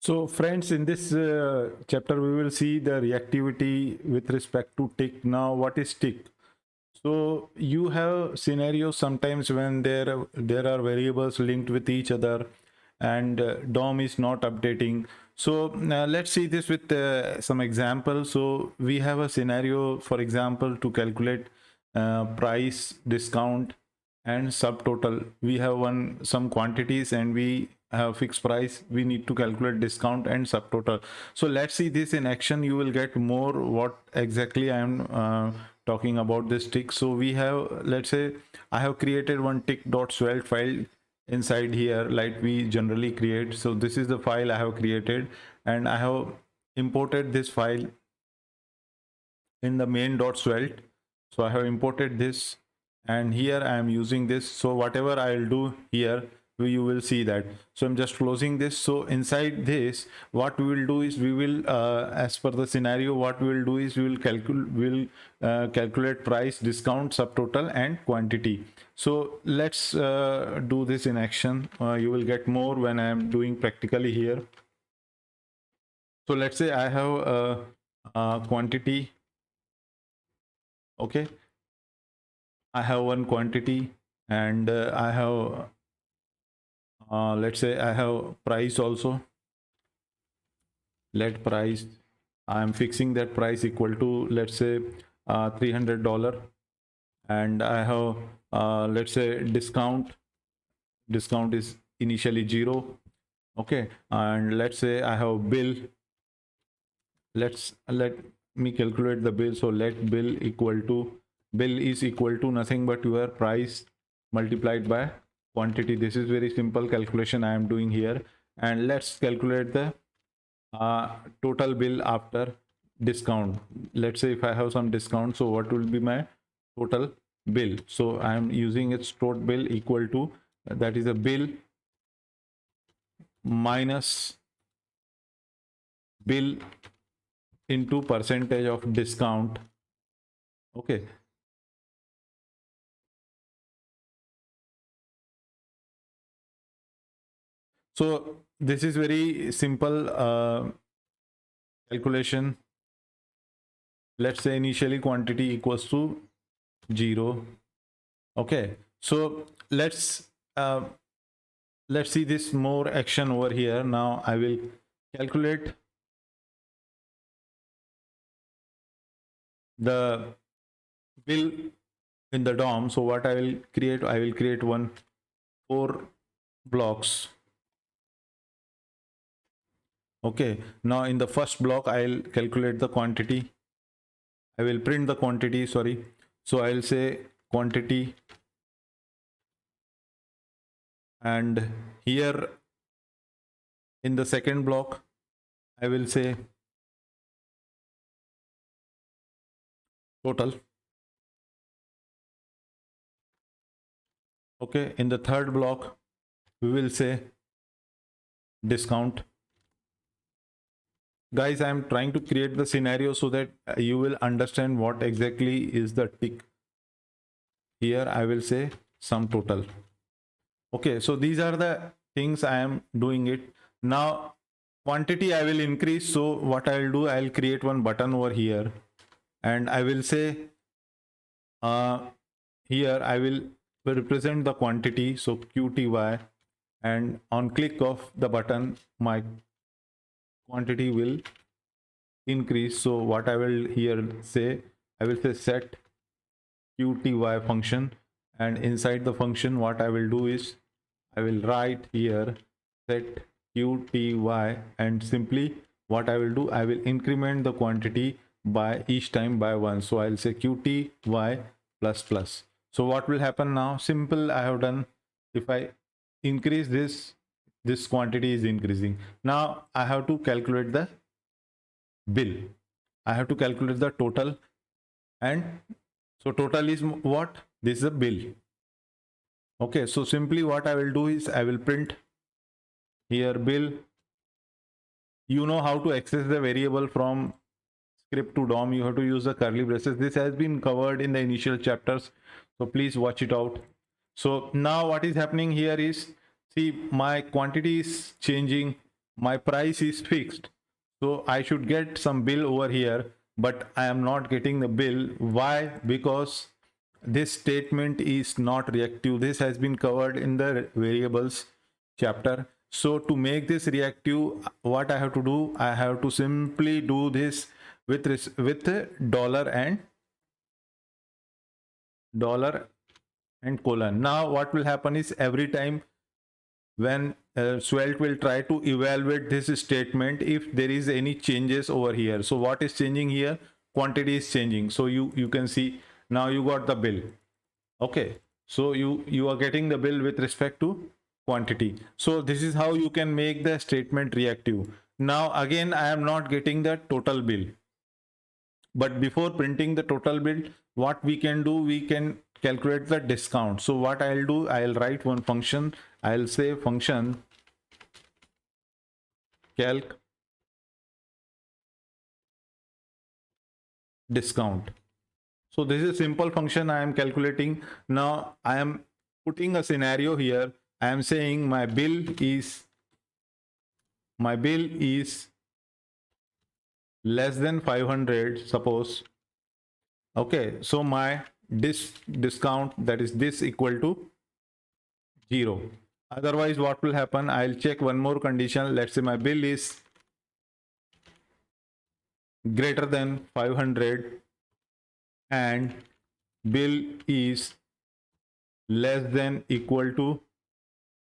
So friends, in this chapter, we will see the reactivity with respect to tick. Now, what is tick? So you have scenarios sometimes when there are variables linked with each other, and DOM is not updating. So let's see this with some examples. So we have a scenario, for example, to calculate price, discount, and subtotal. We have some quantities and we have fixed price. We need to calculate discount and subtotal. So let's see this in action. You will get more what exactly I am talking about this tick. So we have, let's say I have created one tick.svelte file inside here like we generally create. So this is the file I have created, and I have imported this file in the main.svelte. So I have imported this, and here I am using this. So whatever I'll do here, you will see that. So I'm just closing this. So inside this, what we will do is we will, as per the scenario, what we will do is we will calculate price, discount, subtotal, and quantity. So let's do this in action. You will get more when I am doing practically here. So let's say I have a quantity. Okay, I have one quantity, and I have let's say I have price also. Let price, I am fixing that price equal to, let's say, $300, and I have let's say discount is initially 0. Okay, and let's say I have bill. Let me calculate the bill. So let bill is equal to nothing but your price multiplied by quantity. This is very simple calculation I am doing here. And let's calculate the total bill after discount. Let's say if I have some discount, so what will be my total bill? So I am using its total bill equal to, that is a bill minus bill into percentage of discount. Okay, so this is very simple calculation. Let's say initially quantity equals to 0. Okay, so let's see this more action over here. Now I will calculate the bill in the DOM. So what I will create one 4 blocks. Okay, now in the first block I'll calculate the quantity. I will print the quantity, sorry. So I'll say quantity, and here in the second block I will say total. Okay, in the third block we will say discount. Guys, I'm trying to create the scenario so that you will understand what exactly is the tick. Here I will say sum total. Okay, so these are the things I am doing it. Now quantity I will increase. So what I'll do, I'll create one button over here, and I will say here I will represent the quantity, so QTY, and on click of the button my quantity will increase. So what I will here say, I will say set QTY function, and inside the function what I will do is I will write here set QTY, and simply what I will do, I will increment the quantity by each time by 1. So I'll say QTY plus plus. So what will happen now? Simple, I have done. If I increase this quantity is increasing. Now I have to calculate the bill. I have to calculate the total, and so total is what? This is a bill. Okay, so simply what I will do is I will print here bill. You know how to access the variable from script to DOM. You have to use the curly braces. This has been covered in the initial chapters, so please watch it out. So now what is happening here is, see, my quantity is changing, my price is fixed, so I should get some bill over here, but I am not getting the bill. Why? Because this statement is not reactive. This has been covered in the variables chapter. So to make this reactive, what I have to do, I have to simply do this with dollar and colon. Now what will happen is, every time when Svelte will try to evaluate this statement, if there is any changes over here. So what is changing here? Quantity is changing. So you can see now you got the bill. Okay, so you are getting the bill with respect to quantity. So this is how you can make the statement reactive. Now again, I am not getting the total bill, but before printing the total bill, what we can do, we can calculate the discount. So what I'll do, I'll write one function. I'll say function calc discount. So this is a simple function I am calculating. Now I am putting a scenario here. I am saying my bill is less than 500, suppose. Okay, so my discount, that is this, equal to 0. Otherwise what will happen, I'll check one more condition. Let's say my bill is greater than 500 and bill is less than equal to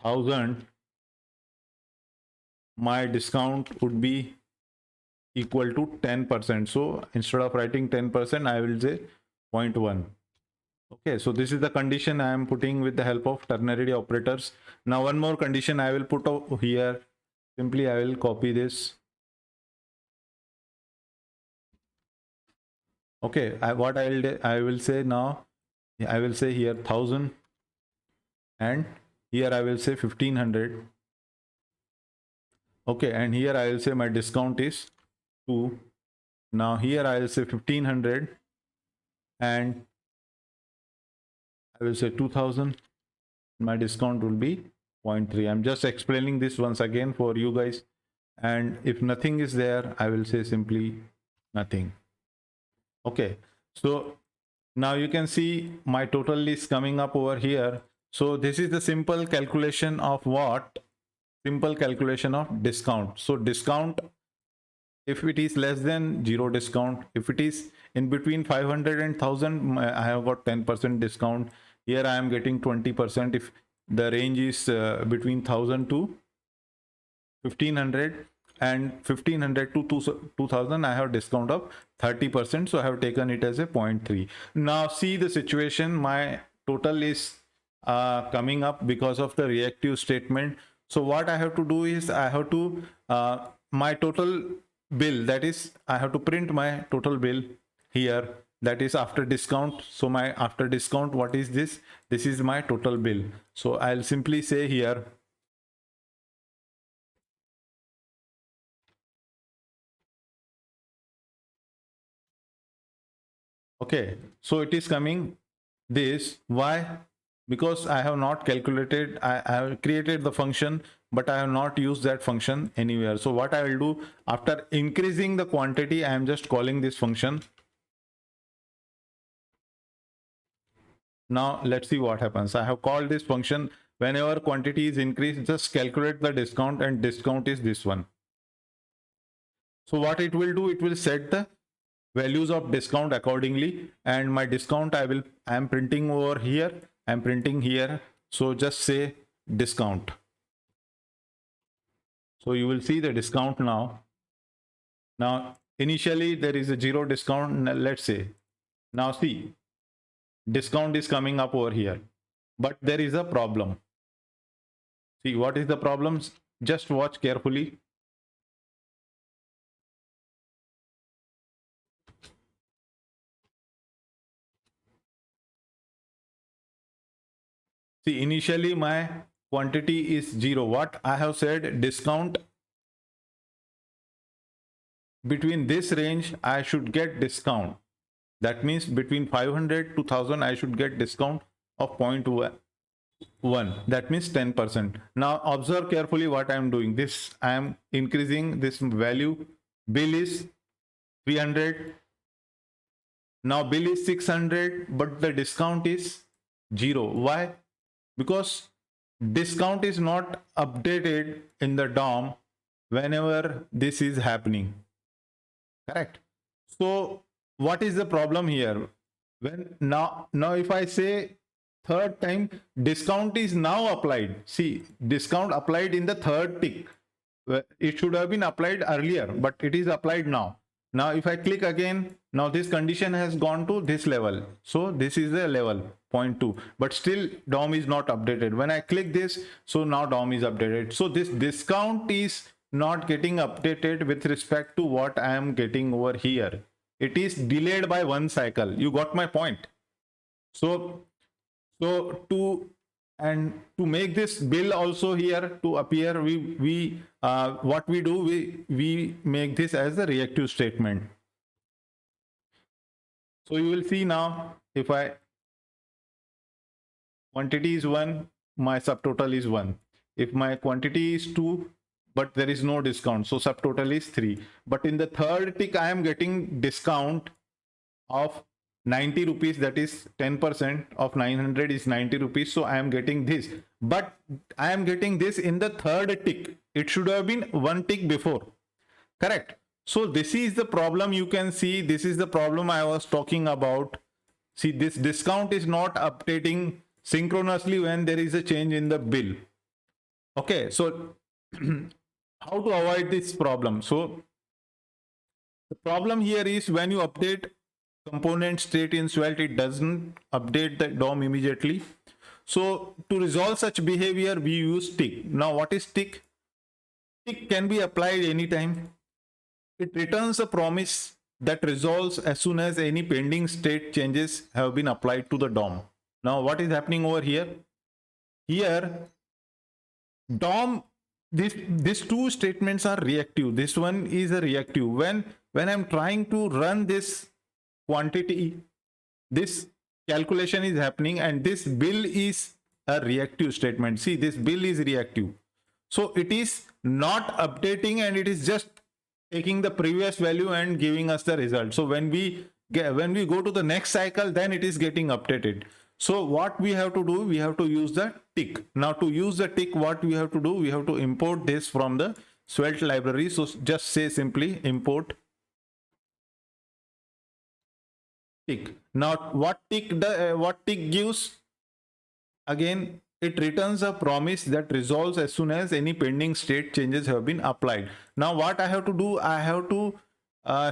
1000. My discount would be equal to 10%. So instead of writing 10%, I will say 0.1. Okay, so this is the condition I am putting with the help of ternary operators. Now one more condition I will put over here. Simply I will copy this. Okay, what I will say now, I will say here 1000, and here I will say 1500. Okay, and here I will say my discount is 2. Now here I will say 1500 and I will say 2000. My discount will be 0.3. I'm just explaining this once again for you guys. And if nothing is there, I will say simply nothing. Okay, so now you can see my total is coming up over here. So this is the simple calculation of what? Simple calculation of discount. So discount, if it is less than 0 discount, if it is in between 500 and 1000, I have got 10% discount. Here I am getting 20%. If the range is between 1000 to 1500, and 1500 to 2000, I have discount of 30%. So I have taken it as a 0.3. Now see the situation, my total is coming up because of the reactive statement. So what I have to do is, I have to my total bill, that is, I have to print my total bill here, that is after discount. So my after discount, what is this? This is my total bill. So I'll simply say here okay, so it is coming this. Why? Because I have not calculated, I have created the function, but I have not used that function anywhere. So what I will do, after increasing the quantity, I am just calling this function. Now let's see what happens. I have called this function. Whenever quantity is increased, just calculate the discount, and discount is this one. So what it will do, it will set the values of discount accordingly, and my discount I am printing over here, I'm printing here. So just say discount. So you will see the discount now. Now initially there is a 0 discount, let's say. Now see, discount is coming up over here, but there is a problem. See, what is the problems? Just watch carefully. See, initially my quantity is 0. What I have said, discount between this range, I should get discount. That means between 500 to 1000, I should get discount of 0.1. 1. That means 10%. Now observe carefully what I am doing. This I am increasing this value. Bill is 300. Now bill is 600, but the discount is 0. Why? Because discount is not updated in the DOM whenever this is happening. Correct. So what is the problem here? When now if I say third time, discount is now applied. See, discount applied in the third tick. It should have been applied earlier, but it is applied now. Now if I click again, now this condition has gone to this level. So this is the level 0.2, but still DOM is not updated. When I click this, so now DOM is updated. So this discount is not getting updated with respect to what I am getting over here. It is delayed by 1 cycle. You got my point? So to make this bill also here to appear, we what we do, we make this as a reactive statement. So you will see now, if I quantity is 1, my subtotal is 1. If my quantity is 2, but there is no discount, so subtotal is 3. But in the third tick, I am getting discount of 90 rupees, that is 10% of 900 is 90 rupees. So I am getting this, but I am getting this in the third tick. It should have been 1 tick before. Correct. So this is the problem. You can see this is the problem I was talking about. See, this discount is not updating synchronously when there is a change in the bill. Okay, so how to avoid this problem? So the problem here is when you update component state in Svelte, it doesn't update the DOM immediately. So to resolve such behavior, we use tick. Now what is tick? Tick can be applied anytime. It returns a promise that resolves as soon as any pending state changes have been applied to the DOM. Now what is happening over here? Here DOM, these two statements are reactive. This one is a reactive. When I'm trying to run this quantity, this calculation is happening, and this bill is a reactive statement. See, this bill is reactive. So it is not updating, and it is just taking the previous value and giving us the result. So when we go to the next cycle, then it is getting updated. So what we have to do, we have to use the tick. Now to use the tick, what we have to do, we have to import this from the Svelte library. So just say simply import tick. Now what tick gives? Again, it returns a promise that resolves as soon as any pending state changes have been applied. Now what I have to do, I have to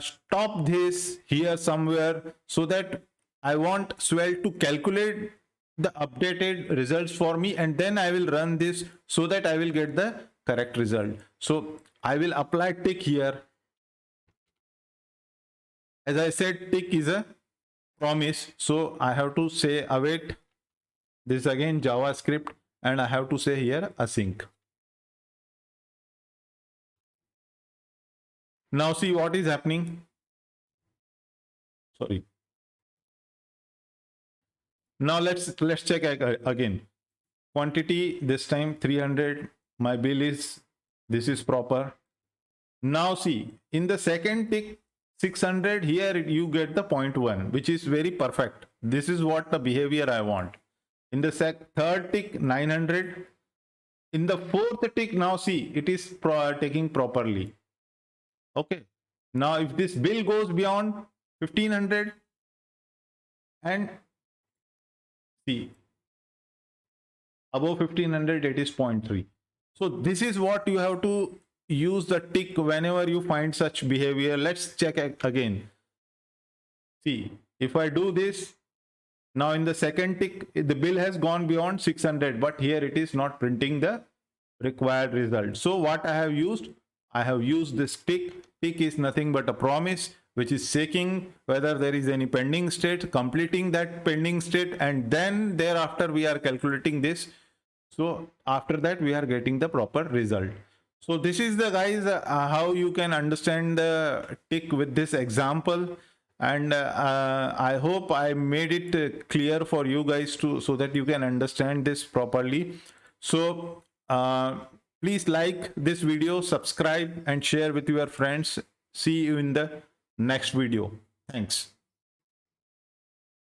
stop this here somewhere, so that I want Svelte to calculate the updated results for me, and then I will run this so that I will get the correct result. So I will apply tick here. As I said, tick is a promise. So I have to say await. This is again JavaScript, and I have to say here async. Now see what is happening. Sorry. Now let's check again. Quantity this time 300. My bill is, this is proper. Now see, in the second tick 600, here you get the 0.1, which is very perfect. This is what the behavior I want. In the third tick 900. In the fourth tick, now see, it is taking properly. Okay. Now if this bill goes beyond 1500, and see, above 1500, it is 0.3. So this is what you have to use the tick whenever you find such behavior. Let's check again. See, if I do this, now in the second tick, the bill has gone beyond 600, but here it is not printing the required result. So what I have used this tick. Tick is nothing but a promise which is checking whether there is any pending state, completing that pending state, and then thereafter we are calculating this. So after that we are getting the proper result. So this is the guys how you can understand the tick with this example. And I hope I made it clear for you guys to, so that you can understand this properly. So please like this video, subscribe and share with your friends. See you in the next video. Thanks.